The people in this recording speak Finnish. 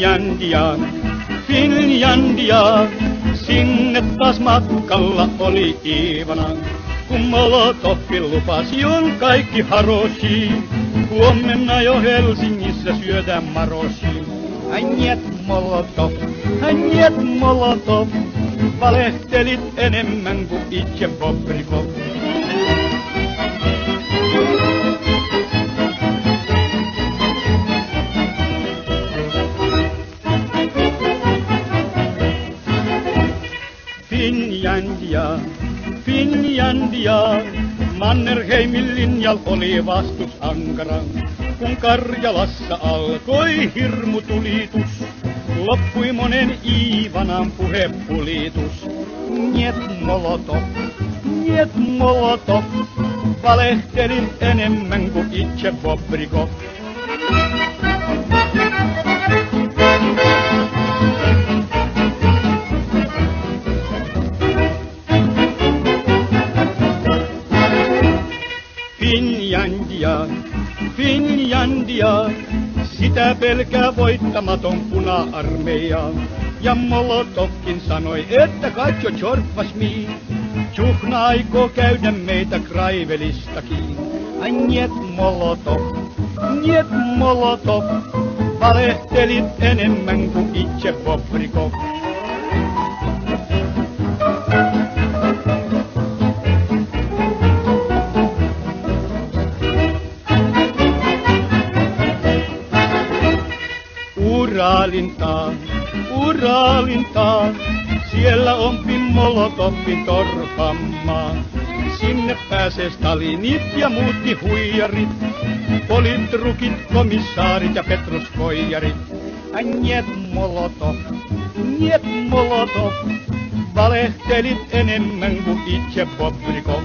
Finlandia, Finlandia, sinne taas matkalla oli Iivana. Kun Molotovkin lupasi on kaikki haroshi, huomenna jo Helsingissä syödään maroshi. Njet Molotov, valehtelit enemmän kuin itse Bobrikov. Finlandia, Finlandia, Mannerheimin linjal oli vastus ankara. Kun Karjalassa alkoi hirmutulitus, loppui monen Iivanan puhepulitus. Njet Molotov, valehtelit enemmän kuin itse Bobrikov. Finlandia, Finlandia, sitä pelkää voittamaton puna-armeija. Ja Molotovkin sanoi, että katso Tjorppas mi, Tjuhna aikoo käydä meitä Kraivelistakin. Njet Molotov, valehtelit enemmän kuin itse Bobrikov. Uralintaa, siellä onkin Molotovin torpammaa. Sinne pääsee Stalinit ja muutkin huijarit, politrukit, komissaarit ja petruskoijarit. Njet Molotov, valehtelit enemmän kuin itse Bobrikov.